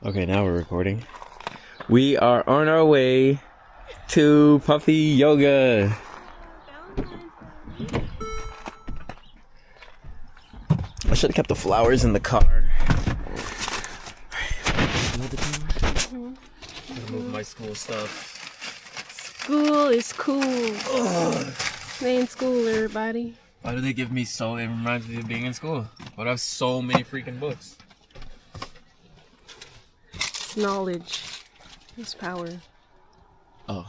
Okay, now we're recording. We are on our way to Puppy Yoga. I should have kept the flowers in the car. I'm gonna move my school stuff. School is cool. Stay in school, everybody. Why do they give me so? It reminds me of being in school. But I have so many freaking books. Knowledge is power. Oh.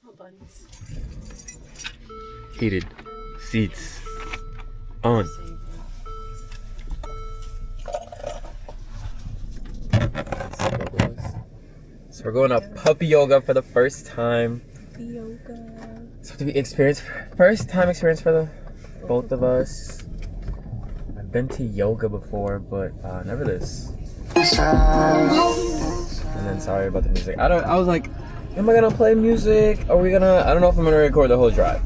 Oh, buddies. Heated seats on. So we're going to puppy yoga for the first time. Yoga. So to be first time experience for the both of us. I've been to yoga before, but never this. And then sorry about the music. I was like, am I gonna play music? I don't know if I'm gonna record the whole drive.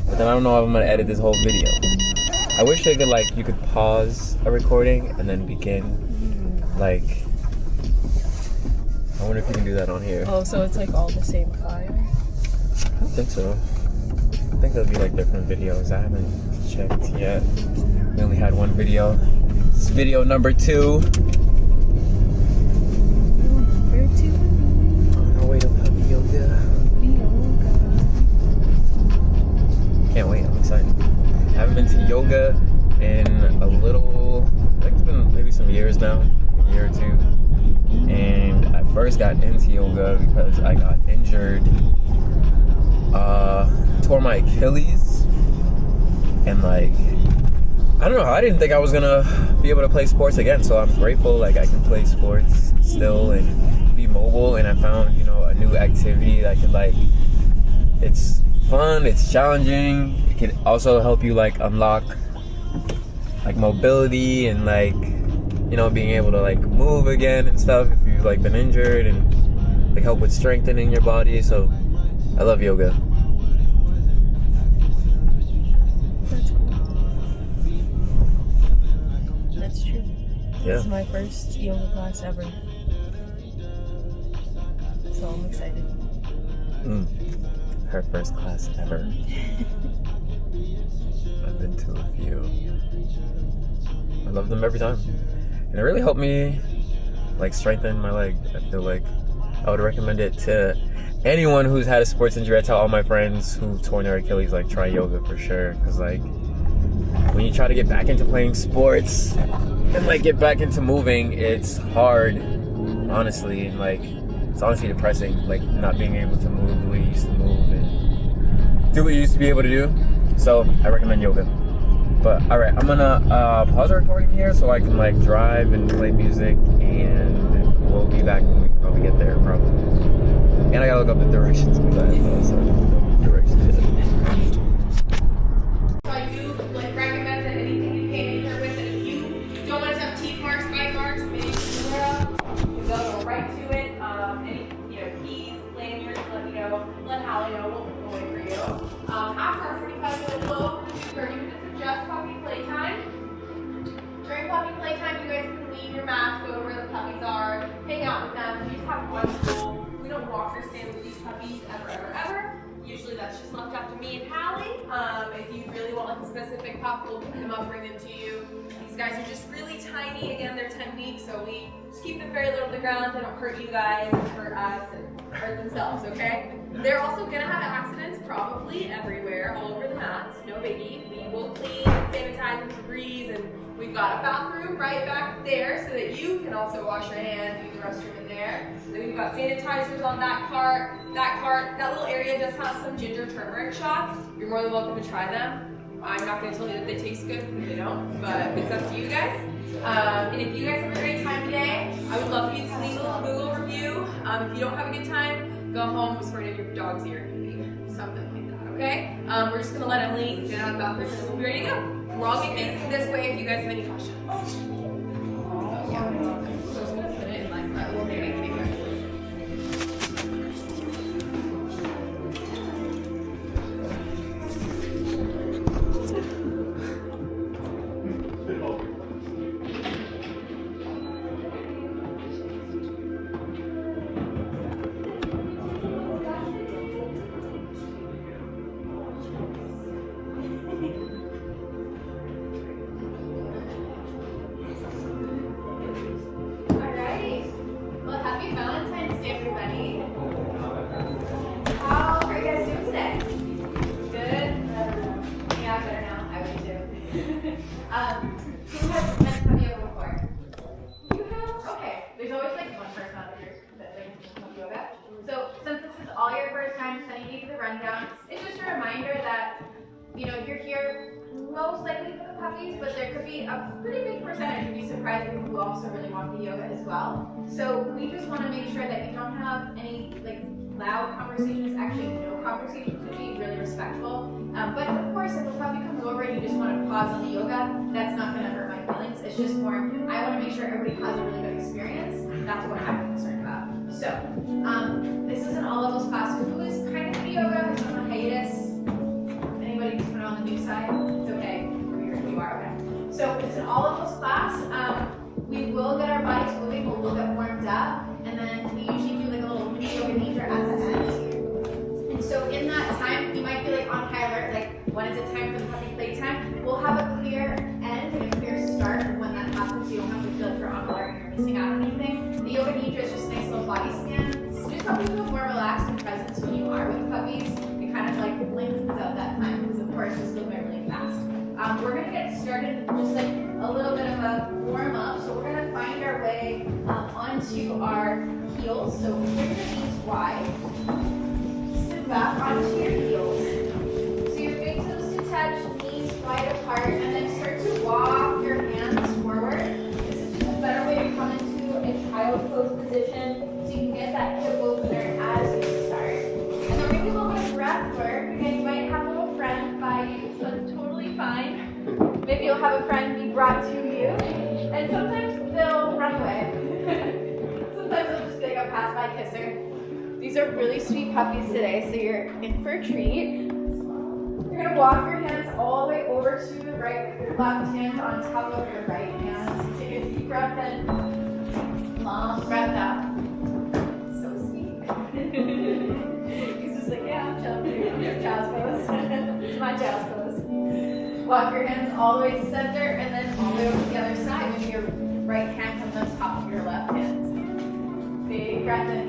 But then I don't know if I'm gonna edit this whole video. I wish they could you could pause a recording and then begin I wonder if you can do that on here. Oh, so it's all the same file? I don't think so. I think there'll be different videos. I haven't checked yet. We only had one video. This is video number 2. Where to? On our way to puppy yoga. Can't wait, I'm excited. I haven't been to yoga in a little, I think it's been maybe some years now, a year or two. And I first got into yoga because I got injured, tore my Achilles, and I don't know, I didn't think I was gonna be able to play sports again, so I'm grateful I can play sports still and be mobile, and I found, a new activity that could it's fun, it's challenging, it can also help you unlock mobility and being able to move again and stuff if you've been injured, and help with strengthening your body. So I love yoga. That's cool. That's true. Yeah. This is my first yoga class ever. So I'm excited. Her first class ever. I've been to a few. I love them every time. And it really helped me strengthen my leg. I feel I would recommend it to anyone who's had a sports injury. I tell all my friends who've torn their Achilles try yoga for sure, because when you try to get back into playing sports and get back into moving, it's hard, honestly, and it's honestly depressing, not being able to move the way you used to move and do what you used to be able to do. So I recommend yoga. But alright, I'm gonna pause the recording here so I can drive and play music, and we'll be back when we probably get there, probably. And I gotta look up the directions because I have no directions yet. So I do recommend that anything you came in here with, and if you don't want to have teeth marks, bite marks, maybe you go right to it. Any keys, lanyards, let Hallie know, we'll wait for you. After our 45-minute flow, 30 minutes of just puppy playtime. During puppy playtime, you guys can leave your mats, go to where the puppies are, hang out with them. We just have one school. We don't walk or stand with these puppies ever. Usually that's just left up to me and Hallie. If you really want a specific pup, we'll pick them up, bring them to you. These guys are just really tiny. Again, they're 10 weeks, so we just keep them very low to the ground. They don't hurt you guys, hurt us, and hurt themselves, okay? They're also gonna have accidents probably everywhere, all over the mats, no biggie. We will clean and sanitize and Febreze, and we've got a bathroom right back there so that you can also wash your hands, use the restroom in there. Then we've got sanitizers on that cart. That little area does have some ginger turmeric shots. You're more than welcome to try them. I'm not going to tell you that they taste good because they don't, but it's up to you guys. And if you guys have a great time today, I would love for you to leave a little Google review. If you don't have a good time, go home, whisper in your dog's ear, maybe something like that, okay? We're just going to let Emily get out of the bathroom and we'll be ready to go. We're all going to be facing this way if you guys have any questions. Yeah. So just going to put it in that. We'll make it. Who has men's puppy yoga before? You have? Okay. There's always like one person out here that like puppy yoga. So since this is all your first time, sending you the rundown, it's just a reminder that you're here most likely for the puppies, but there could be a pretty big percentage, you'd be surprised, people who also really want the yoga as well. So we just want to make sure that you don't have any like loud conversations, actually no conversations, to be really respectful. But of course, if a puppy comes over and you just want to pause on the yoga, that's not going to hurt my feelings. It's just more, I want to make sure everybody has a really good experience. That's what I'm concerned about. So this is an all levels class. Who is kind of the yoga, who's on a hiatus? Anybody who's been on the new side? It's okay. You are okay. So it's an all levels class. We will get our bodies moving, we'll get warmed up, and then we usually do like a little mini yoga nidra at the end. And so in that time, you might be like on high alert, like when is it time for the puppy playtime? We'll have a clear end and a clear start of when that happens, so you don't have to feel like you're on alert and you're missing out on anything. The yoga nidra is just nice little body scans. Just help you feel more relaxed and present when you are with puppies. It kind of like lengthens out that time because of course it's still going really fast. We're going to get started just like a little bit of a warm up. So we're going to find our way onto our heels. So bring your knees wide. Sit back onto your heels. So your big toes to touch, knees wide apart, and then start to walk your hands forward. This is just a better way to come into a child pose position so you can get that hip opener as you start. And then maybe a little bit of breath work. Again, you might have a little friend by you, so that's totally fine. Maybe you'll have a friend be brought to you, and sometimes they'll run away. Sometimes they'll just be like a pass-by kisser. These are really sweet puppies today, so you're in for a treat. You're gonna walk your hands all the way over to the right with your left hand on top of your right hand. Take a deep breath in, long breath out. So sweet. He's just like, yeah, I'm chilling. I'm your child's pose. It's my child's pose. Walk your hands all the way to center and then all the way over to the other side when your right hand comes on top of your left hand. Big breath in.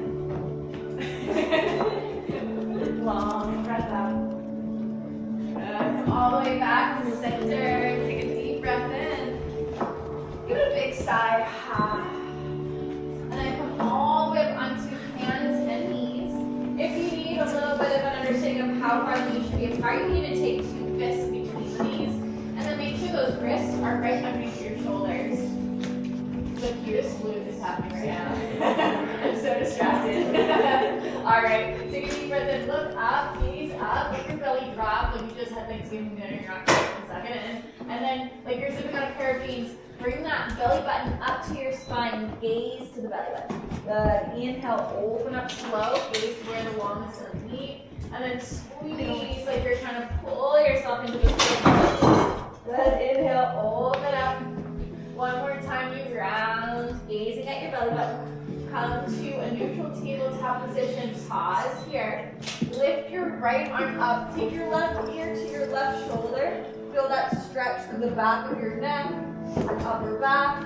Long breath out. Come all the way back to center. Take a deep breath in. Give it a big sigh. And then come all the way up onto hands and knees. If you need a little bit of an understanding of how far the knees should be apart, you need to take two fists between the knees. And then make sure those wrists are right underneath your shoulders. The cutest salute is happening right now. I'm so distracted. Alright, take a deep breath in, look up, gaze up, let your belly drop like you just had Thanksgiving dinner, you're not suck it in. And then, like you're sipping on a pair of beans, bring that belly button up to your spine, gaze to the belly button. Good. Inhale, open up slow, gaze where the walnuts meet, and then squeeze like you're trying to pull yourself into the floor. Good. Inhale, open up. One more time, you ground, gazing at your belly button. Come to a neutral tabletop position. Pause here. Lift your right arm up. Take your left ear to your left shoulder. Feel that stretch through the back of your neck, upper back.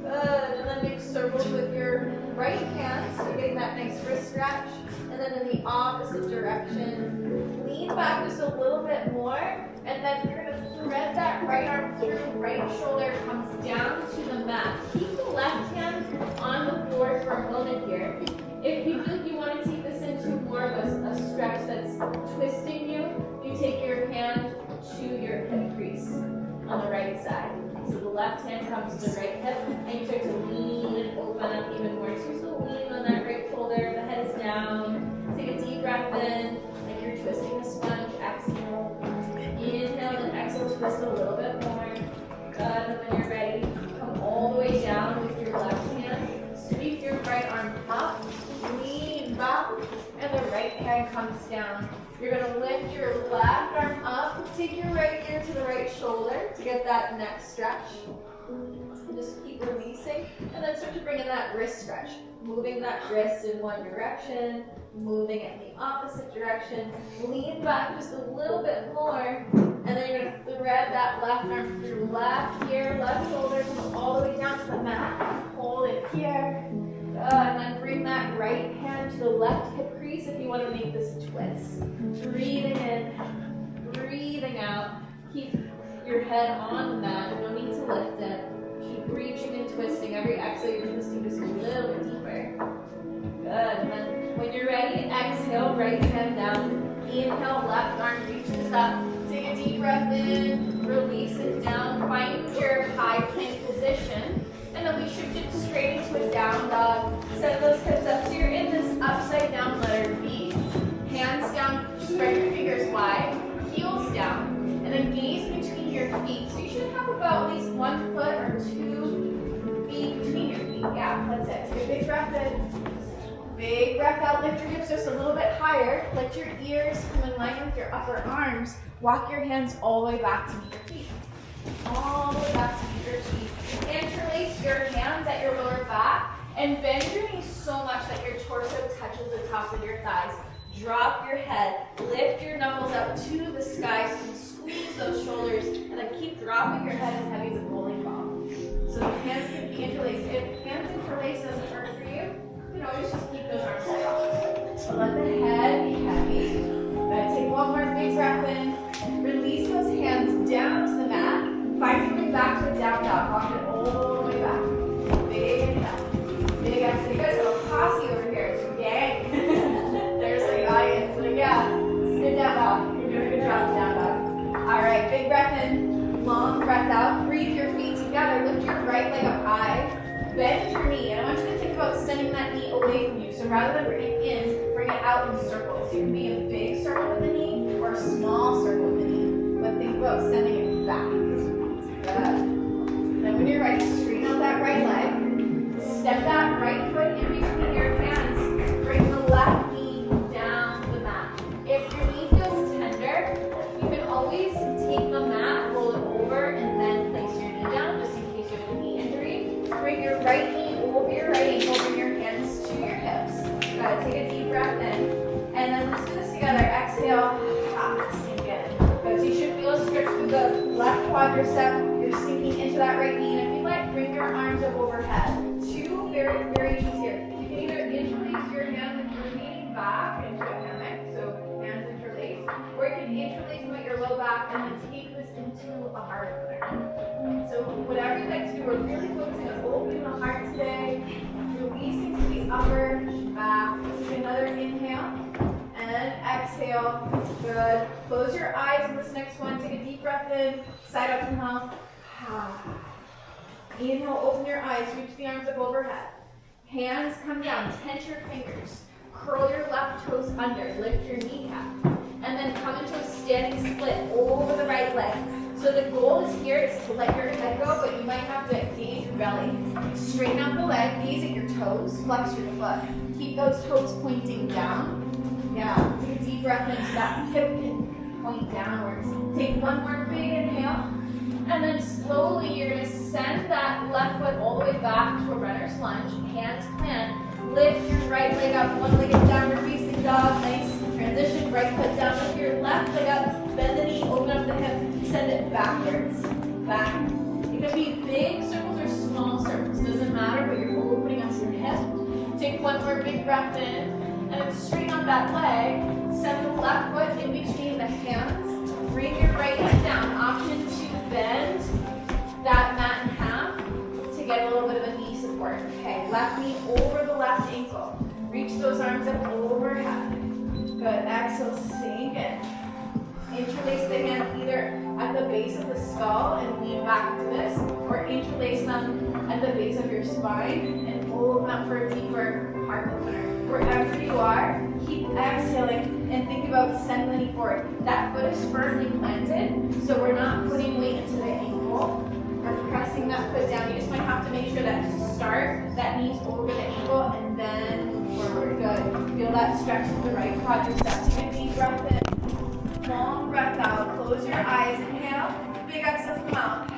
Good. And then make circles with your right hand. So you're getting that nice wrist stretch. And then in the opposite direction, lean back just a little bit more. And then you're going to thread that right arm through, right shoulder comes down to the mat. Keep the left hand on the floor for a moment here. If you feel you want to take this into more of a stretch that's twisting you, you take your hand to your hip crease on the right side. So the left hand comes to the right hip, and you start to lean and open up even more. So lean on that right shoulder, the head is down. Take a deep breath in, like you're twisting the sponge. Exhale. Inhale and exhale, twist a little bit more. Good, and when you're ready, come all the way down with your left hand. Sweep your right arm up, lean back, and the right hand comes down. You're going to lift your left arm up, take your right ear to the right shoulder to get that neck stretch. And just keep releasing, and then start to bring in that wrist stretch. Moving that wrist in one direction, moving it in the opposite direction. Lean back just a little bit more, and then you're going to thread that left arm through left ear, left shoulder, come all the way down to the mat. Hold it here. And then bring that right hand to the left hip crease if you want to make this a twist. Breathing in, breathing out. Keep your head on the mat. No need to every exhale, you're just do this a little bit deeper. Good. And then when you're ready, exhale, right hand down. Inhale, left arm reaches up. Take a deep breath in, release it down. Find your high plank position. And then we shift it straight into a down dog. Send those hips up so you're in this upside down letter V. Hands down, spread your fingers wide, heels down, and then gaze between your feet. So you should have about at least 1 foot or 2 feet between your feet. Yeah, that's it. Take a big breath in. Big breath out, lift your hips just a little bit higher. Let your ears come in line with your upper arms. Walk your hands all the way back to meet your feet. All the way back to meet your feet. Interlace your hands at your lower back and bend your knees so much that your torso touches the top of your thighs. Drop your head, lift your knuckles up to the sky so you can squeeze those shoulders, and then keep dropping your head as heavy as a bowling ball. So the hands can be interlaced. If hands interlaced doesn't work for you, you can always just keep those arms crossed. So let the head be heavy. Good. Take one more big breath in. Release those hands down to the mat. Find your way back to a down dog. Walk it all the way back. Big inhale. Big exhale. You guys have a posse over here. It's a gang. There's the audience. Like, yeah, it's good down dog. You're doing a good job, down dog. All right, big breath in. Long breath out. Breathe your feet together. Lift your right leg up high. Bend your knee, and I want you to think about sending that knee away from you. So rather than bring it in, bring it out in circles. So you can be a big circle with the knee or a small circle with the knee. But think about sending it back. Good. Then when you're ready, straighten out that right leg. Step that right foot in between your hands. Bring the left knee down the mat. If your knee feels tender, you can always take the mat, roll it over, and then place your knee down just in case you have a knee injury. Bring your right knee over your right ankle, bring your hands to your hips. Good, take a deep breath in. And then let's do this together. Exhale, sink in. Good, so you should feel a stretch through the left quadricep. You're sinking into that right knee. And if you like, bring your arms up overhead. Two very, very easy here. You can either interlace your hands if you're leaning back into a hammock, so hands interlaced, or you can interlace them at your low back and then take this into a heart opener. So whatever you like to do, we're really focusing on opening the heart today, releasing to the upper back. Take another inhale and exhale. Good. Close your eyes on this next one. Take a deep breath in, side up inhale. Inhale, open your eyes, reach the arms up overhead. Hands come down, tense your fingers. Curl your left toes under, lift your kneecap. And then come into a standing split over the right leg. So the goal is here is to let your head go, but you might have to engage your belly. Straighten out the leg, gaze at your toes, flex your foot. Keep those toes pointing down. Yeah, take a deep breath into that hip can point downwards. Take one more big inhale. And then slowly you're going to send that left foot all the way back to a runner's lunge. Hands plant. Lift your right leg up. One leg is downward facing dog. Nice transition. Right foot down. Lift your left leg up. Bend the knee. Open up the hip. Send it backwards. Back. It can be big circles or small circles. Doesn't matter, but you're opening up your hip. Take one more big breath in. And then straighten out that leg. Send the left foot in between the hands. Bring your right leg down. Option to bend that mat in half to get a little bit of a knee support. Okay, left knee over the left ankle. Reach those arms up overhead. Good. Exhale, sink in. Interlace the hands either at the base of the skull and lean back into this, or interlace them at the base of your spine and open up for a deeper heart opener. Wherever you are, keep exhaling and think about sending the knee forward. That foot is firmly planted, so we're not putting weight into the ankle or pressing that foot down. You just might have to make sure that to start, that knee's over the ankle and then move forward. Good. Feel that stretch to the right quadricep. Take a deep breath in. Long breath out. Close your eyes. Inhale. Big exhale from the mouth.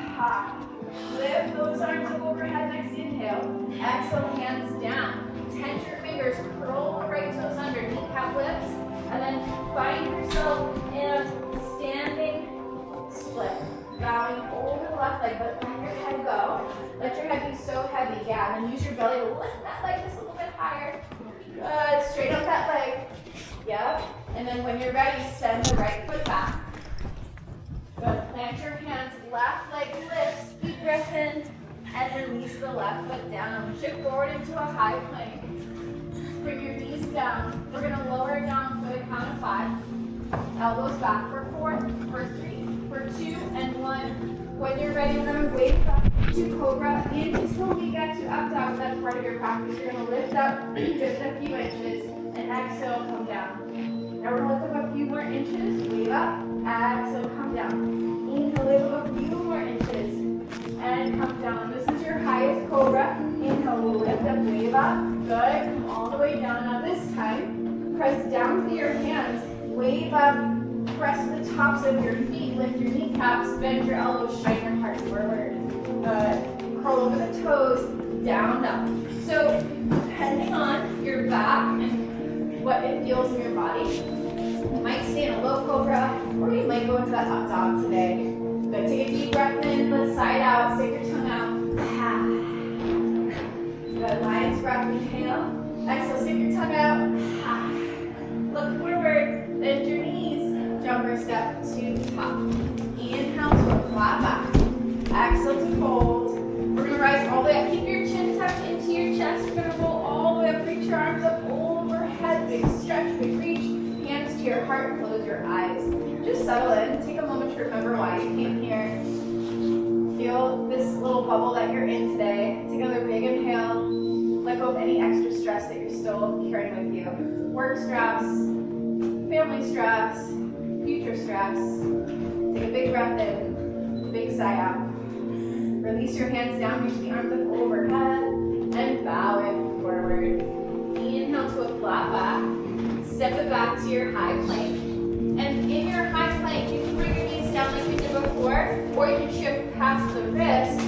Lift those arms up overhead. Next inhale. Exhale, hands down. Tense your fingers, curl the right toes under, kneecap lifts, and then find yourself in a standing split. Bowing over the left leg, but let your head go. Let your head be so heavy, yeah, and then use your belly to lift that leg just a little bit higher. Good, straighten up that leg. Yep, and then when you're ready, send the right foot back. Good, plant your hands, left leg lifts, deep breath in. and release the left foot down. Shift forward into a high plank. Bring your knees down. We're gonna lower down for the count of 5. Elbows back for 4, for 3, for 2, and 1. When you're ready, we're gonna wake up to cobra in until we get to up dog. That's part of your practice. You're gonna lift up just a few inches and exhale, come down. Now we're gonna lift up a few more inches, wave up, exhale, come down. Inhale, lift up a few more inches and come down. This is your highest cobra. Inhale, we'll lift up, wave up. Good, come all the way down. Now this time, press down with your hands, wave up, press the tops of your feet, lift your kneecaps, bend your elbows, shine your heart forward. Good. Curl over the toes, down, up. So, depending on your back and what it feels in your body, you might stay in a low cobra, or you might go into that up dog today. Good. Take a deep breath in, let's side out, stick your tongue out. Good. Lion's breath, inhale. Exhale, stick your tongue out. Look forward, bend your knees, jumper step to top. Inhale to a flat back. Exhale to fold. We're gonna rise all the way up. Keep your chin tucked into your chest. We're gonna roll all the way up, reach your arms up overhead. Big stretch, big reach. Hands to your heart, close your eyes. Just settle in. Take a moment to remember why you came here. Feel this little bubble that you're in today. Take another big inhale. Let go of any extra stress that you're still carrying with you. Work stress, family stress, future stress. Take a big breath in, big sigh out. Release your hands down, reach the arms up overhead, and bow it forward. Inhale to a flat back. Step it back to your high plank. And in your high plank, you can bring your knees down like we did before, or you can shift past the wrist,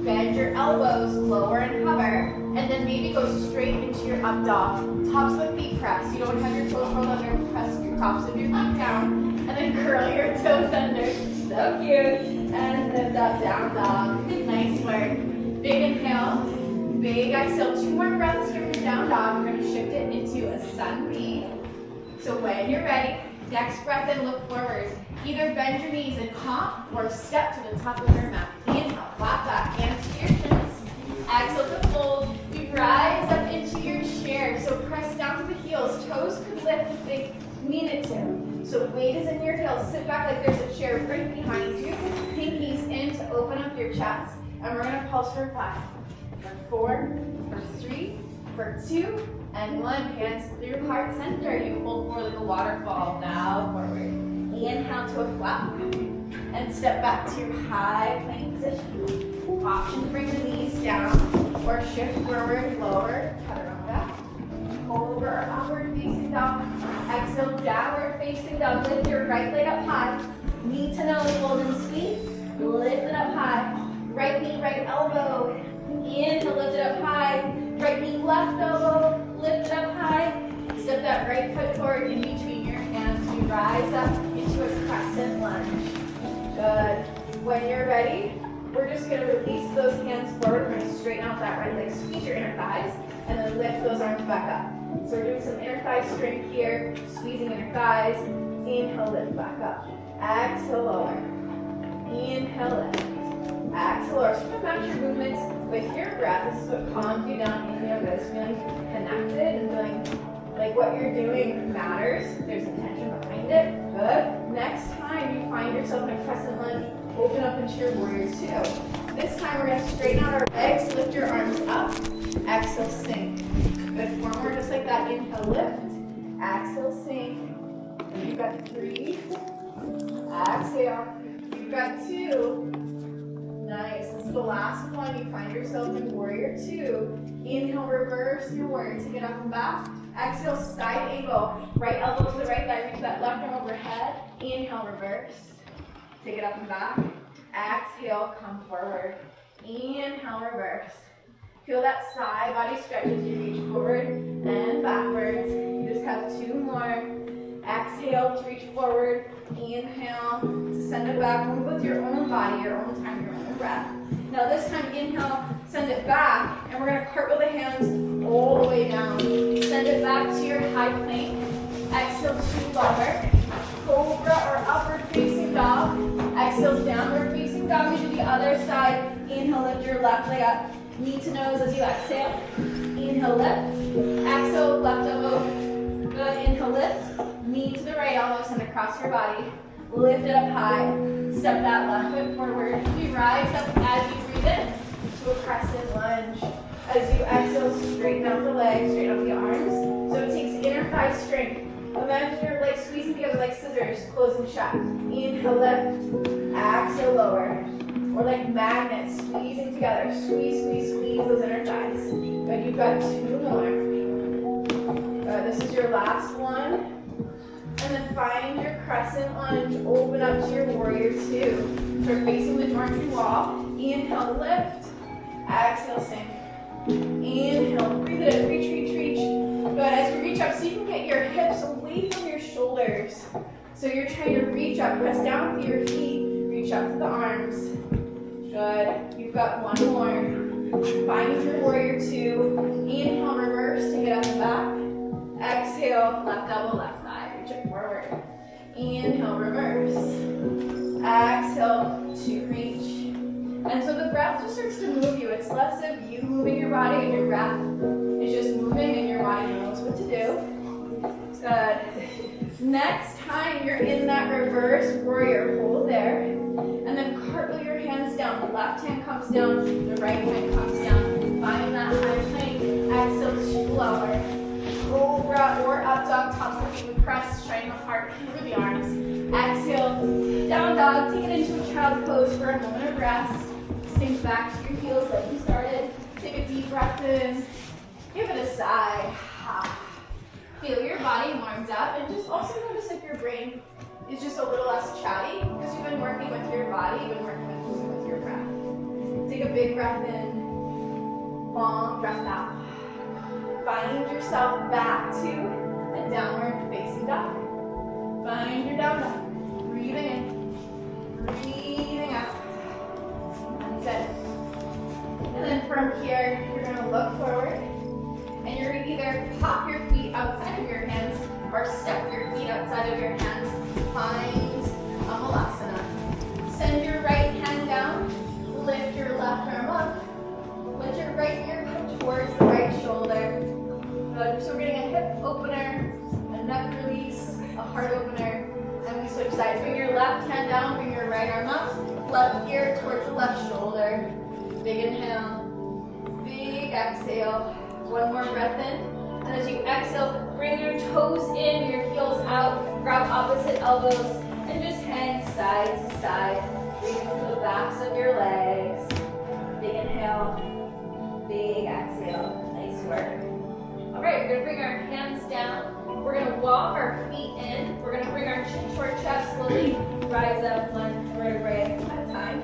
bend your elbows, lower and hover, and then maybe go straight into your up dog. Tops of the feet press. You don't have your toes rolled under, press your tops of your feet down, and then curl your toes under. So cute. And lift up, down dog. Nice work. Big inhale, big exhale. 2 more breaths here for down dog. We're going to shift it into a sun V. So when you're ready, next breath in, look forward. Either bend your knees and hop or step to the top of your mat. Inhale, flat back, hands to your shins. Exhale to fold. We rise up into your chair. So press down to the heels. Toes could lift if they needed to. So weight is in your heels. Sit back like there's a chair right behind you. Pinkies in to open up your chest. And we're going to pulse for 5, for 4, for 3, for 2, and 1. Hands through heart center. You hold forward like a waterfall. Now forward. Inhale to a flat back. And step back to your high plank position. Option to bring the knees down or shift forward, lower, chaturanga back. Over or upward facing dog. Exhale, downward facing dog. Lift your right leg up high. Knee to nose, golden squeeze. Lift it up high. Right knee, right elbow. Inhale, lift it up high. Right knee, left elbow. Lift it up high. Step that right foot forward in between your hands. You rise up into a crescent lunge. Good. When you're ready, we're just going to release those hands forward. We're going to straighten out that right leg. Squeeze your inner thighs. And then lift those arms back up. So we're doing some inner thigh strength here. Squeezing inner thighs. Inhale, lift back up. Exhale, lower. Inhale, lift. Exhale, lower. So you can match your movements with your breath. This is what calms you down in yoga. Is feeling connected and feeling like what you're doing matters. There's intention behind it. Good. Next time you find yourself in a crescent lunge, open up into your warrior 2. This time we're going to straighten out our legs. Lift your arms up. Exhale, sink. Good. 4 more just like that. Inhale, lift. Exhale, sink. You've got 3. Exhale. You've got 2. Nice. This is the last one. You find yourself in warrior 2. Inhale, reverse your warrior. Take it up and back. Exhale, side angle. Right elbow to the right thigh. Reach that left arm overhead. Inhale, reverse. Take it up and back. Exhale, come forward. Inhale, reverse. Feel that side body stretch as you reach forward and backwards. You just have 2 more. Exhale to reach forward. Inhale to send it back. Move with your own body, your own time, your own breath. Now this time, inhale, send it back. And we're going to cartwheel the hands all the way down. Send it back to your high plank. Exhale to lower. Cobra or upward facing dog. Exhale, downward facing dog. We do the other side. Inhale, lift your left leg up. Knee to nose as you exhale. Inhale, lift. Exhale, left elbow. Good. Inhale, lift. Knee to the right elbow, send across your body. Lift it up high. Step that left foot forward. You rise up as you breathe in to a crescent lunge. As you exhale, straighten out the legs, straighten out the arms. So it takes inner thigh strength. Imagine your legs squeezing together like scissors, closing shut. Inhale, lift. Exhale, lower. Or like magnets, squeezing together. Squeeze, squeeze, squeeze those inner thighs. Good, you've got 2 more. Good, this is your last one. And then find your crescent lunge. Open up to your warrior 2. Start facing the geometry wall. Inhale, lift. Exhale, sink. Inhale, breathe it in. Reach, reach, reach. Good, as you reach up, so you can get your hips away from your shoulders. So you're trying to reach up, press down with your feet. Reach up to the arms. Good. You've got 1 more. Find your warrior 2. Inhale, reverse, take it up and back. Exhale, left elbow, left thigh. Reach it forward. Inhale, reverse. Exhale to reach. And so the breath just starts to move you. It's less of you moving your body and your breath is just moving and your body knows what to do. Good. Next time you're in that reverse warrior, hold there. And then cartwheel your hands down. The left hand comes down, the right hand comes down. Find that high plank. Exhale to lower. Cobra or up dog, tops of the feet. We press, shine the heart through the arms. Exhale, down dog. Take it into a child pose for a moment of rest. Sink back to your heels like you started. Take a deep breath in. Give it a sigh. Feel your body warms up, and just also notice if your brain is just a little less chatty because you've been working with your body, you've been working with your breath. Take a big breath in, long breath out. Find yourself back to a downward facing dog. Find your down dog. Breathing in, breathing out. That's it. And then from here, you're going to look forward. And you're going to either pop your feet outside of your hands or step your feet outside of your hands. Find a Malasana. Send your right hand down. Lift your left arm up. Let your right ear come towards the right shoulder. Good. So we're getting a hip opener, a neck release, a heart opener. And we switch sides. Bring your left hand down. Bring your right arm up. Left ear towards the left shoulder. Big inhale. Big exhale. 1 more breath in, and as you exhale, bring your toes in, your heels out, grab opposite elbows, and just hang side to side, breathing through the backs of your legs. Big inhale, big exhale. Nice work. All right, we're gonna bring our hands down. We're gonna walk our feet in. We're gonna bring our chin to our chest, slowly rise up 1 vertebrae at a time.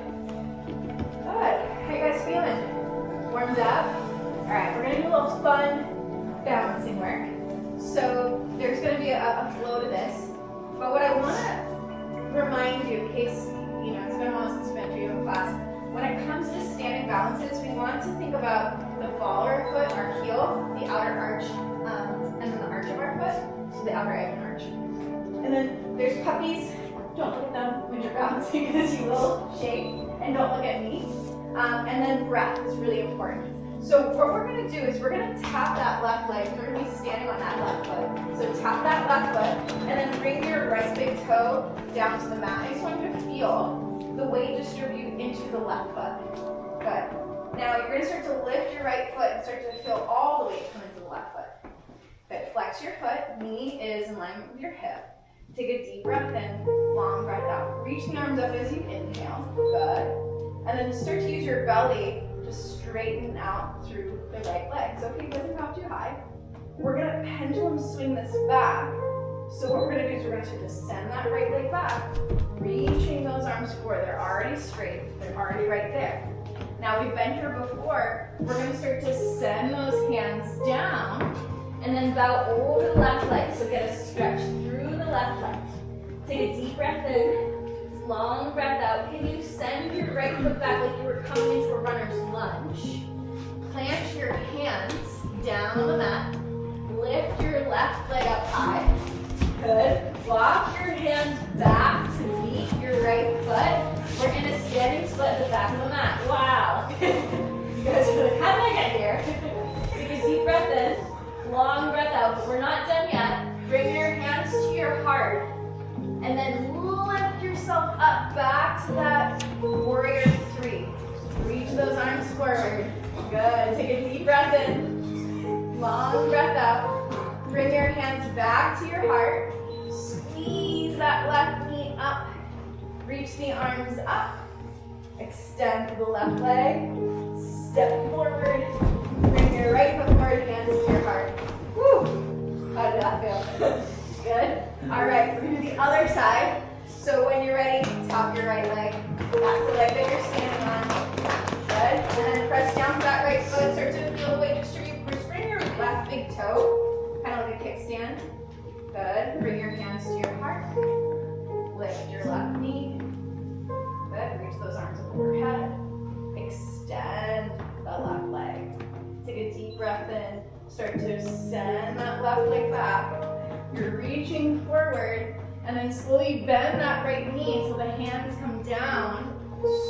Good. How you guys feeling? Warmed up? All right, we're gonna do a little fun balancing work. So there's gonna be a flow to this, but what I wanna remind you, in case, it's been a while since we've been through yoga class, when it comes to standing balances, we want to think about the ball of our foot, our heel, the outer arch, and then the arch of our foot, so the outer egg and arch. And then there's puppies. Don't look at them when you're balancing because you will shake, and don't look at me. And then breath is really important. So what we're going to do is we're going to tap that left leg. We're going to be standing on that left foot. So tap that left foot, and then bring your right big toe down to the mat. I just want you to feel the weight distribute into the left foot. Good. Now you're going to start to lift your right foot and start to feel all the weight come into the left foot. Good. Flex your foot. Knee is in line with your hip. Take a deep breath in, long breath out. Reach the arms up as you inhale. Good. And then start to use your belly to straighten out through the right leg. So okay, it doesn't go too high. We're gonna pendulum swing this back. So what we're gonna do is we're gonna start to send that right leg back, reaching those arms forward. They're already straight, they're already right there. Now we've been here before. We're gonna start to send those hands down and then bow over the left leg. So get a stretch through the left leg. Take a deep breath in. Long breath out. Can you send your right foot back like you were coming into a runner's lunge? Plant your hands down on the mat. Lift your left leg up high. Good. Walk your hands back to meet your right foot. We're in a standing split at the back of the mat. Wow. Long breath out, but we're not done yet. Bring your hands to your heart. And then lift yourself up back to that warrior three. Reach those arms forward. Good. Take a deep breath in. Long breath out. Bring your hands back to your heart. Squeeze that left knee up. Reach the arms up. Extend the left leg. Step forward. Bring your right foot forward, hands to your heart. Woo! How did that feel? Good. All right, we're gonna do the other side. So when you're ready, tap your right leg. That's the leg that you're standing on. Good. And then press down for that right foot. Start to feel the weight distribute. First, bring your left big toe, kind of like a kickstand. Good. Bring your hands to your heart. Lift your left knee. Good. Reach those arms overhead. Extend the left leg. Take a deep breath in. Start to send that left leg back. You're reaching forward, and then slowly bend that right knee until the hands come down.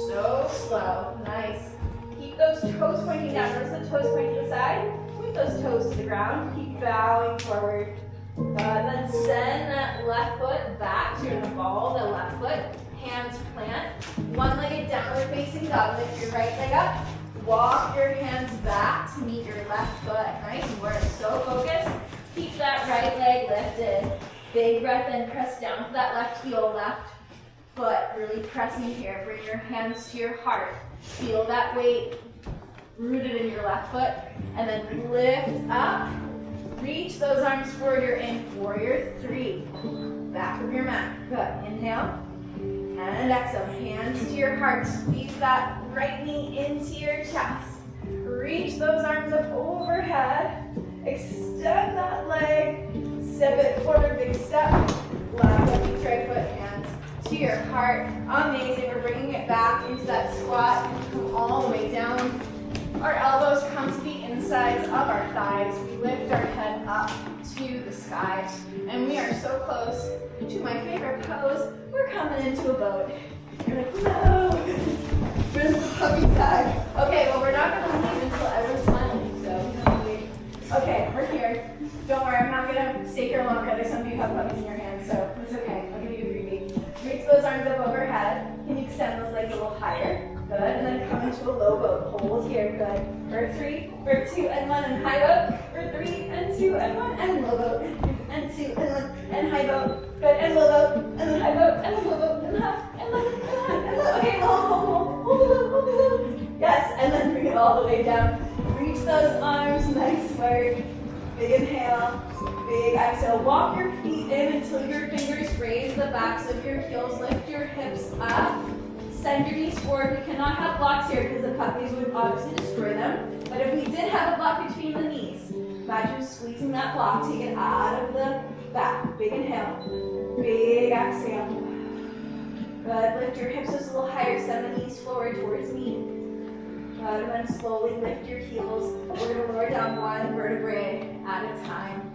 So slow. Nice. Keep those toes pointing down. Notice the toes point to the side. Point those toes to the ground. Keep bowing forward. Then send that left foot back. So you're gonna ball the left foot. Hands plant. One-legged downward facing dog. Lift your right leg up. Walk your hands back to meet your left foot. Nice work. So focused. Keep that right leg lifted. Big breath in. Press down to that left heel, left foot. Really pressing here. Bring your hands to your heart. Feel that weight rooted in your left foot. And then lift up. Reach those arms forward. You're in warrior three. Back of your mat. Good. Inhale. And exhale. Hands to your heart. Squeeze that right knee into your chest. Reach those arms up overhead. Extend that leg. Step it forward. Big step. Left knee, right foot, hands to your heart. Amazing. We're bringing it back into that squat. Come all the way down. Our elbows come to the insides of our thighs. We lift our head up to the sky. And we are so close to my favorite pose. We're coming into a boat. You're like, no. Where's the puppy tag? Okay, well, we're not going to leave until everyone's smiling. So, okay, we're here. Don't worry, I'm not going to stay here longer. There's some of you have puppies in your hands, so it's okay. I'll give you a freebie. Reach those arms up overhead. Can you extend those legs a little higher? Good. And then come into a low boat. Hold here. Good. For 3, for 2, and 1, and high boat. For 3, and 2, and 1, and low boat. And 2, and 1, and high boat. Good. And low boat. And then high boat. And then low boat. And high. And low. And high. And low. Okay. Hold. Yes. And then bring it all the way down. Reach those arms. Nice work. Big inhale. Big exhale. Walk your feet in until your fingers raise the backs of your heels. Lift your hips up. Send your knees forward. We cannot have blocks here because the puppies would obviously destroy them. But if we did have a block between the knees, imagine squeezing that block. Take it out of the back. Big inhale. Big exhale. Good. Lift your hips just a little higher. Send the knees forward towards me. Good. And then slowly lift your heels. We're going to lower down one vertebrae at a time.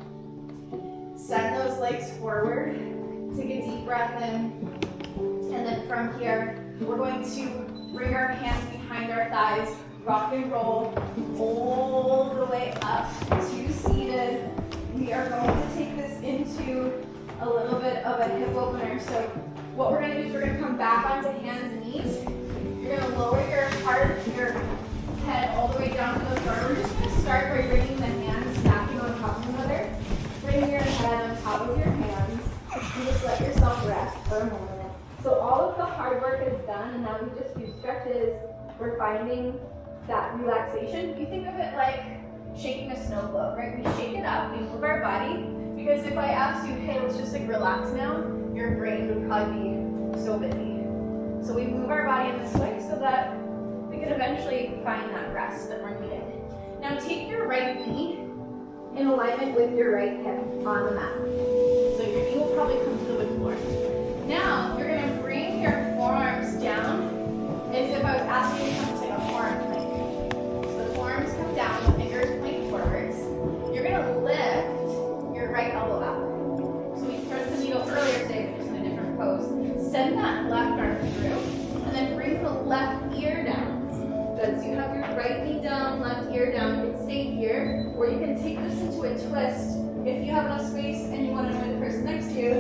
Send those legs forward. Take a deep breath in. And then from here, we're going to bring our hands behind our thighs, rock and roll, all the way up to seated. We are going to take this into a little bit of a hip opener. So what we're going to do is we're going to come back onto hands and knees. You're going to lower your heart, your head all the way down to the floor. We're just going to start by bringing the hands stacking on top of one another. Bring your head on top of your hands. And just let yourself rest for a moment. So all of the hard work is done, and now we just do stretches. We're finding that relaxation. You think of it like shaking a snow globe, right? We shake it up, we move our body, because if I asked you, hey, let's just like relax now, your brain would probably be so busy. So we move our body in this way so that we can eventually find that rest that we're needing. Now take your right knee in alignment with your right hip on the mat. So your knee will probably come to the wood floor. Now, you're going to bring your forearms down as if I was asking you to come to like a forearm plank. So the forearms come down, the fingers point forwards. You're going to lift your right elbow up. So we threaded the needle earlier today, but just in a different pose. Send that left arm through, and then bring the left ear down. Good, so you have your right knee down, left ear down. You can stay here, or you can take this into a twist. If you have enough space and you want to know the person next to you,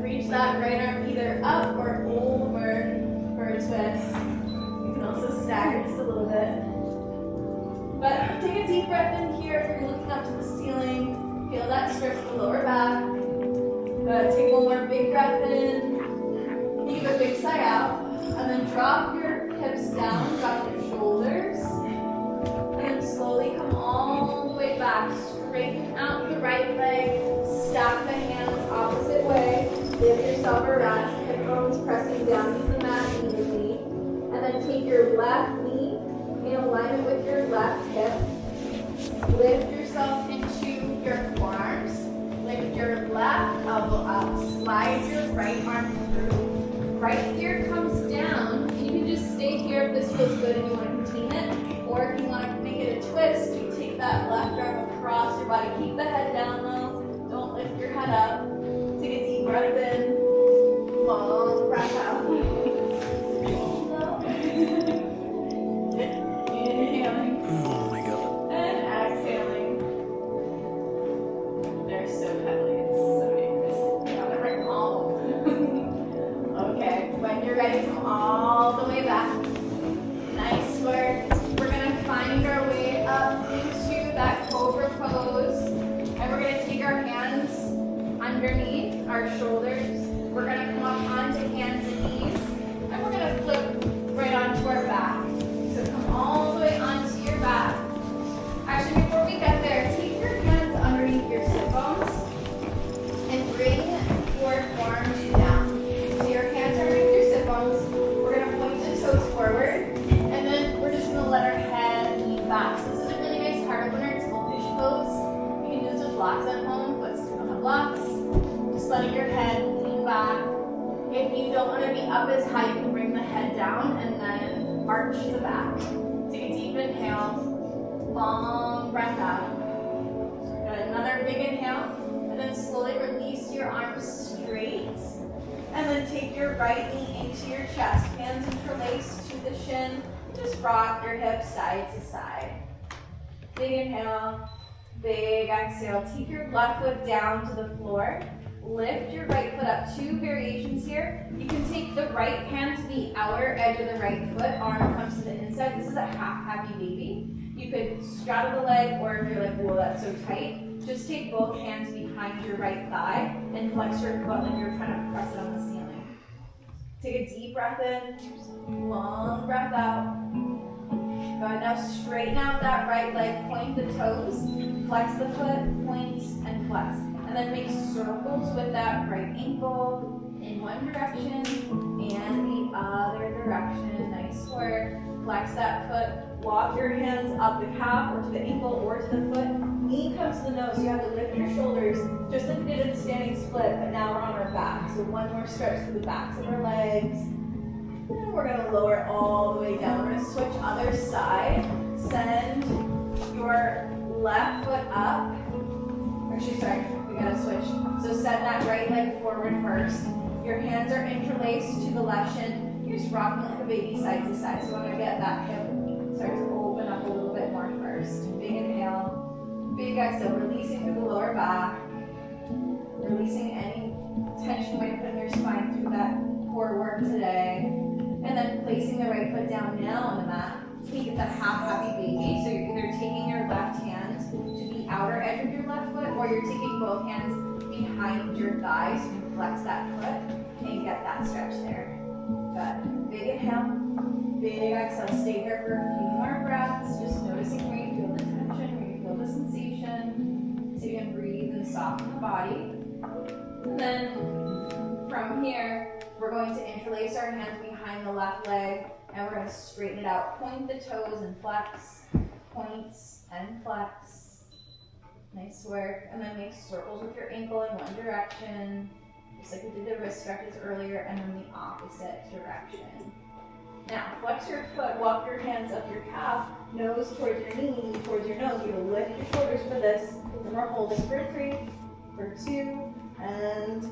reach that right arm either up or over for a twist. You can also stagger just a little bit. But take a deep breath in here if you're looking up to the ceiling. Feel that stretch of the lower back. Good, take one more big breath in. Give a big sigh out. And then drop your hips down, drop your shoulders. And then slowly come all the way back. Straighten out the right leg. Stack the hands opposite way. Give yourself a rest. Hip bones pressing down to the mat evenly. And then take your left knee in alignment with your left hip. Lift yourself into your forearms. Lift your left elbow up. Slide your right arm through. Right ear comes down. You can just stay here if this feels good and you want to contain it. Or if you want to make it a twist, you take that left arm across your body. Keep the head down though. Don't lift your head up. Take a deep breath in. Long breath out. Inhaling. Oh my god. And exhaling. They're so cuddly. It's so dangerous. You gotta bring them all. Okay, when you're ready, come all the way back. Nice work. We're gonna find our way up into that cobra pose. And we're gonna take our hands underneath our shoulders. We're gonna come up onto hands and knees. And we're gonna flip right onto our back. So come all the way onto your back. Actually, before we get there, take your hands underneath your sit bones and bring your forearms down. So your hands are underneath your sit bones. We're going to point the toes forward, and then we're just going to let our head lean back. So this is a really nice heart opener. It's called fish pose. You can do this with blocks at home, but since we don't have blocks, just letting your head lean back. If you don't want to be up as high, you can bring the head down and then arch the back. Take a deep inhale. Long breath out. Good. Another big inhale. And then slowly release your arms straight. And then take your right knee into your chest. Hands interlaced to the shin. Just rock your hips side to side. Big inhale. Big exhale. Take your left foot down to the floor. Lift your right foot up. Two variations here. You can take the right hand to the outer edge of the right foot. Arm comes to the inside. This is a half happy baby. You could straddle the leg, or if you're like, whoa, that's so tight, just take both hands behind your right thigh and flex your foot like you're trying to press it on the ceiling. Take a deep breath in, long breath out. Good. Now straighten out that right leg, point the toes, flex the foot, point and flex. And then make circles with that right ankle in one direction and the other direction. Nice work. Flex that foot. Walk your hands up the calf or to the ankle or to the foot. Knee comes to the nose. You have to lift your shoulders just like we did in the standing split, but now we're on our back. So one more stretch through the backs of our legs. And we're going to lower it all the way down. We're going to switch other side. Send your left foot up. Actually, sorry, we got to switch. So send that right leg forward first. Your hands are interlaced to the left shin. You're just rocking like a baby side to side. So we want to get that hip start to open up a little bit more first. Big inhale, big exhale, releasing through the lower back. Releasing any tension you might put in your spine through that core work today. And then placing the right foot down now on the mat. So you get that half happy baby. So you're either taking your left hand to the outer edge of your left foot, or you're taking both hands behind your thighs. So you can flex that foot and get that stretch there. Good. Big inhale. Big exhale. Stay here for a few more breaths. Just noticing where you feel the tension, where you feel the sensation. So you can breathe and soften the body. And then from here, we're going to interlace our hands behind the left leg, and we're going to straighten it out. Point the toes and flex. Points and flex. Nice work. And then make circles with your ankle in one direction, just like we did the wrist stretches earlier, and then the opposite direction. Now, flex your foot, walk your hands up your calf, nose towards your knee, towards your nose. You're going to lift your shoulders for this. Then we're holding for 3, for 2, and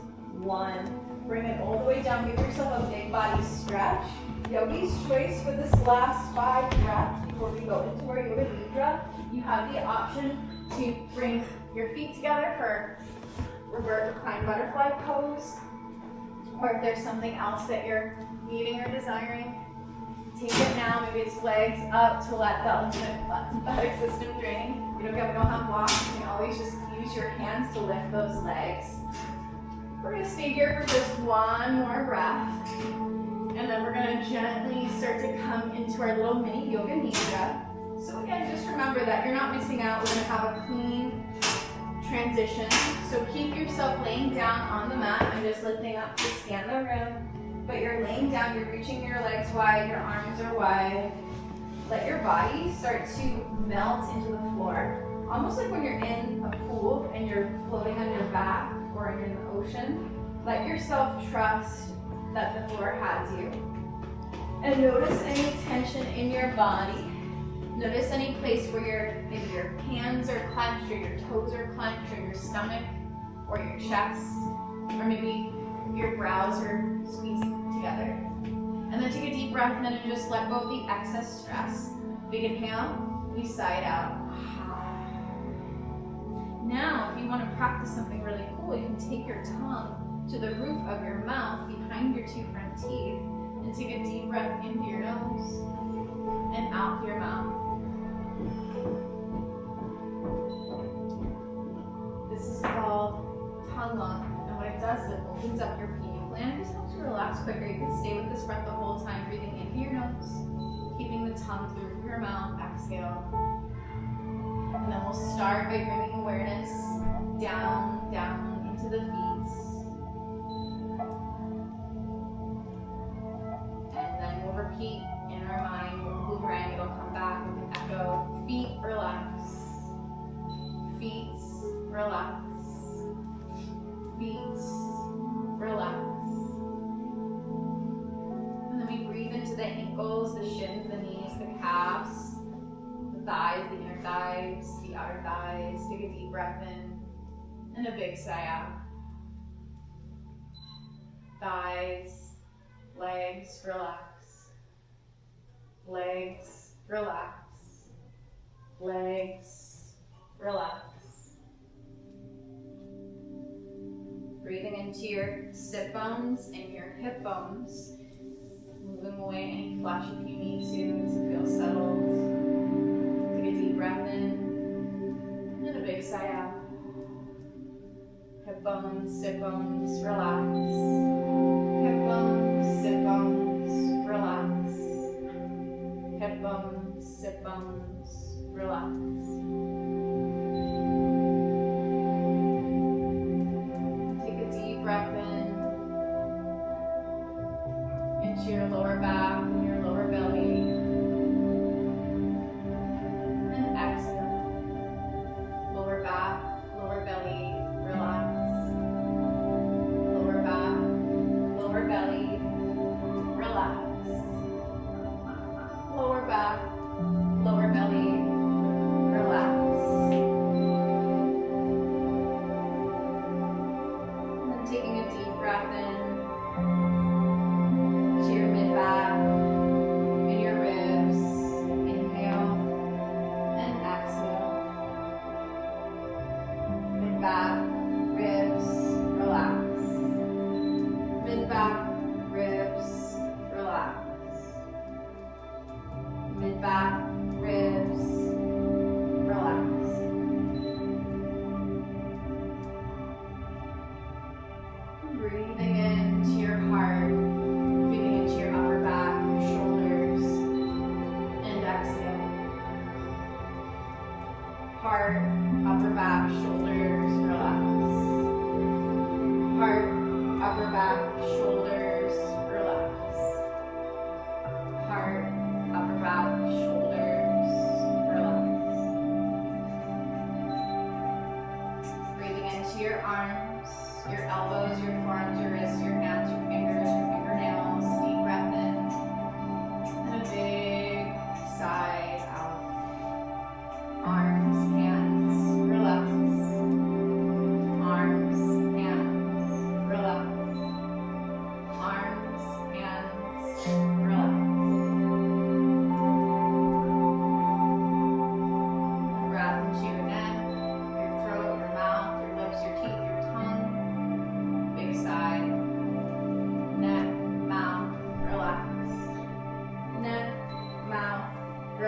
1. Bring it all the way down. Give yourself a big body stretch. Yogi's choice for this last 5 breaths before we go into our Yoga Nidra. You have the option to bring your feet together for revert reclined butterfly pose, or if there's something else that you're needing or desiring, take it now. Maybe it's legs up to let the lymphatic system drain. We don't have blocks. You can always just use your hands to lift those legs. We're going to stay here for just one more breath. And then we're going to gently start to come into our little mini Yoga Nidra. So again, just remember that you're not missing out. We're going to have a clean transition. So keep yourself laying down on the mat. I'm just lifting up to scan the room. But you're laying down, you're reaching your legs wide, your arms are wide. Let your body start to melt into the floor. Almost like when you're in a pool and you're floating on your back or you're in the ocean. Let yourself trust that the floor has you. And notice any tension in your body. Notice any place where maybe your hands are clenched or your toes are clenched or your stomach or your chest, or maybe your brows are squeezing together. And then take a deep breath in and just let go of the excess stress. Big inhale, we sigh it out. Now, if you want to practice something really cool, you can take your tongue to the roof of your mouth behind your 2 front teeth and take a deep breath into your nose and out your mouth. This is called tongue lock, and what it does is it opens up your pineal gland. It just helps you relax quicker. You can stay with this breath the whole time, breathing into your nose, keeping the tongue through your mouth. Exhale. And then we'll start by bringing awareness down into the feet. And then we'll repeat in our mind with the boomerang. It'll come back with an echo. Feet relax. Feet relax. Feet relax. And then we breathe into the ankles, the shins, the knees, the calves, the thighs, the inner thighs, the outer thighs. Take a deep breath in and a big sigh out. Thighs, legs, relax. Legs, relax. Legs, relax. Breathing into your sit bones and your hip bones. Moving away any flesh if you need to feel settled. Take a deep breath in and a big sigh out. Hip bones, sit bones, relax. Hip bones, sit bones, relax. Hip bones, sit bones, relax. Breath in into your lower back and your lower belly, and exhale. Lower back, lower belly, relax. Lower back, lower belly, relax. Lower back, lower belly, relax. Taking a deep breath in to your mid-back and your ribs. Inhale and exhale. Mid-back, ribs, relax. Mid-back, ribs, relax. Mid-back, ribs, relax. Breathing into your heart, breathing into your upper back, your shoulders, and exhale. Heart, upper back, shoulders, relax. Heart, upper back, shoulders, relax. Heart, upper back, shoulders, relax. Breathing into your arms, your elbows, your forearms, your wrists, your hands, your fingers, your fingernails. Deep breath in. And a big sigh out. Arms, hands, relax. Arms, hands, relax. Arms, hands, relax.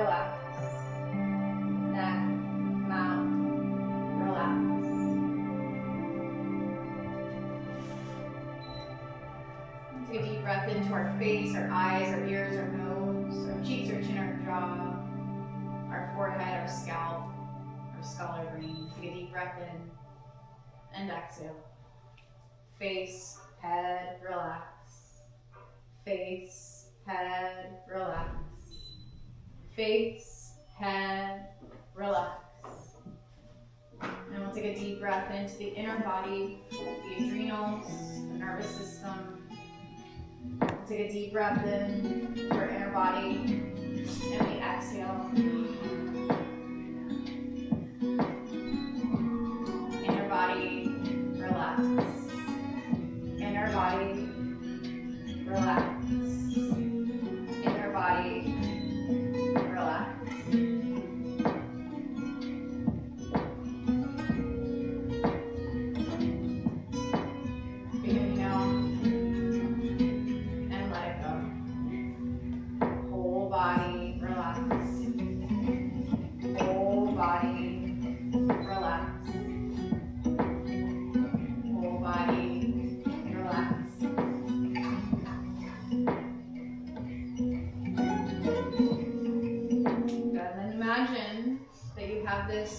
relax. Neck, mouth, relax. Take a deep breath into our face, our eyes, our ears, our nose, our cheeks, our chin, our jaw, our forehead, our scalp, our skull, our brain. Take a deep breath in and exhale. Face, head, relax. Face, head, relax. Face, head, relax. And we'll take a deep breath into the inner body, the adrenals, the nervous system. We'll take a deep breath in to our inner body, and we exhale. Inner body, relax. Inner body, relax. Inner body, relax. Big inhale and let it go. Whole body, relax. Whole body, relax. Whole body, relax. Good. Then imagine that you have this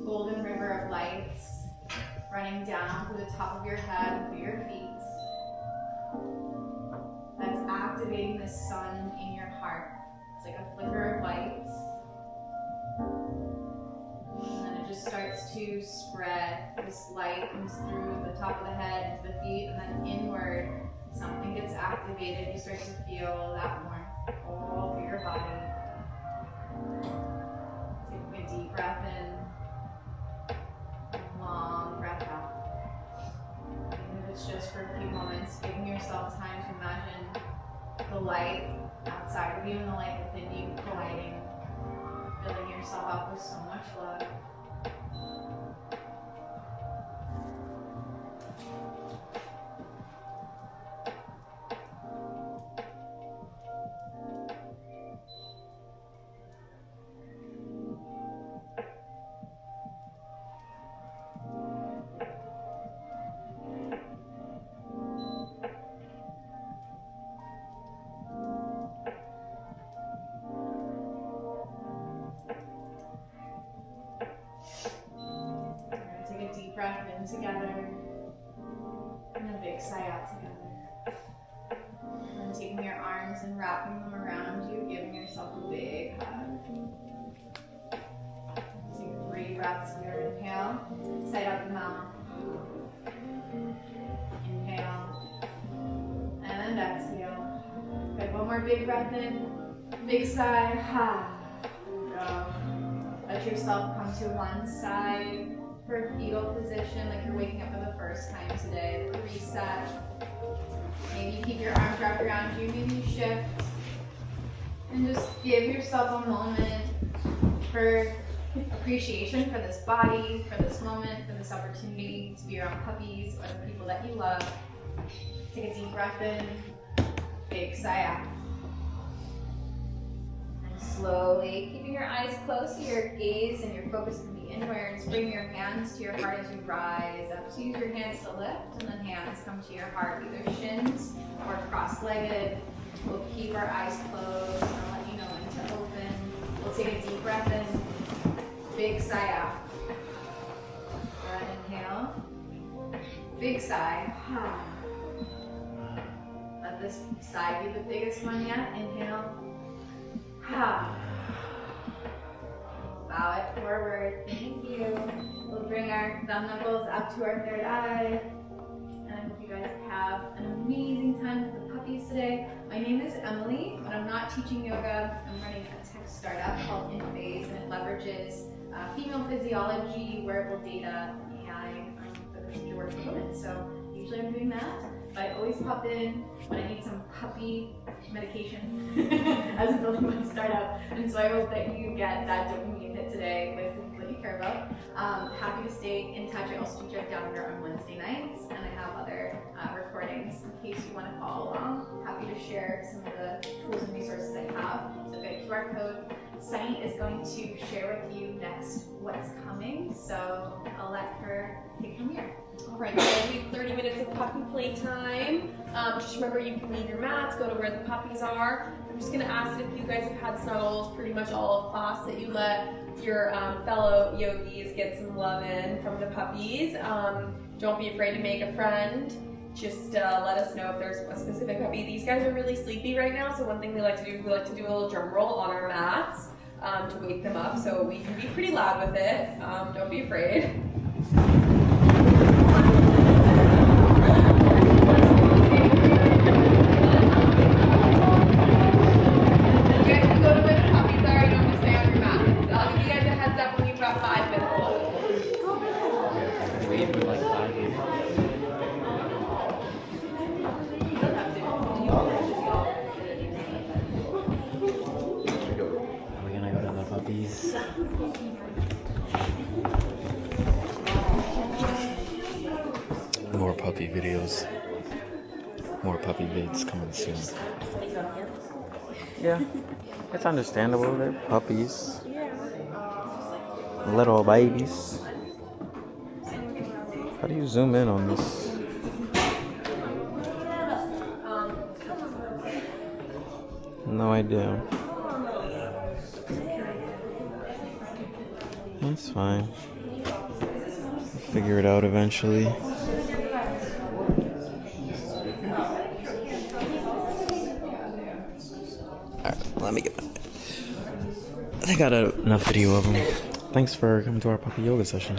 golden river of lights running down through the top of your head, through your feet. That's activating the sun in your heart. It's like a flicker of light. And then it just starts to spread. This light comes through the top of the head, into the feet, and then inward. Something gets activated. You start to feel that warmth all through your body. Taking a deep breath in. Long breath out. Even if it's just for a few moments, giving yourself time to imagine the light outside of you and the light within you colliding, filling yourself up with so much love. Breath in together and a big sigh out together. And then taking your arms and wrapping them around you, giving yourself a big hug. Take 3 breaths here. Inhale, side out the mouth. Inhale and exhale. Good. One more big breath in. Big sigh. Ha. Go. Let yourself come to one side. For a fetal position, like you're waking up for the first time today. Reset. Maybe you keep your arms wrapped around you, maybe you shift. And just give yourself a moment for appreciation for this body, for this moment, for this opportunity to be around puppies or the people that you love. Take a deep breath in, big sigh out. And slowly, keeping your eyes closed, so your gaze and your focus can be inwards. Bring your hands to your heart as you rise up. So use your hands to lift, and then hands come to your heart, either shins or cross-legged. We'll keep our eyes closed, and I'll let you know when to open. We'll take a deep breath in, big sigh out. Good, inhale, big sigh. Let this sigh be the biggest one yet. Inhale. Bow it forward. Thank you. We'll bring our thumb knuckles up to our third eye. And I hope you guys have an amazing time with the puppies today. My name is Emily, but I'm not teaching yoga. I'm running a tech startup called In Phase, and it leverages female physiology, wearable data, and AI for the future work of women. So usually I'm doing that. But I always pop in when I need some puppy medication as I'm building my startup. And so I hope that you get that dopamine hit today with what you care about. Happy to stay in touch. I also do Jeff Downer on Wednesday nights, and I have other recordings in case you want to follow along. Happy to share some of the tools and resources I have. So go to QR code, Sunny is going to share with you next what's coming, so I'll let her take it from here. All right, guys, we have 30 minutes of puppy playtime. Just remember, you can leave your mats, go to where the puppies are. I'm just gonna ask that if you guys have had snuggles pretty much all of class, that you let your fellow yogis get some love in from the puppies. Don't be afraid to make a friend. Just let us know if there's a specific puppy. These guys are really sleepy right now, so one thing we like to do is we like to do a little drum roll on our mats to wake them up, so we can be pretty loud with it. Don't be afraid. You guys can go to where the puppies are, you don't have to stay on your mat. So I'll give you guys a heads up when you've got 5 minutes left. Wait for like 5 minutes. Are we gonna go to the puppies? More puppy videos. More puppy vids coming soon. Yeah, it's understandable. They're puppies. Little babies. How do you zoom in on this? No idea. That's fine. We'll figure it out eventually. Alright, let me get that. I think I got enough video of them. Thanks for coming to our puppy yoga session.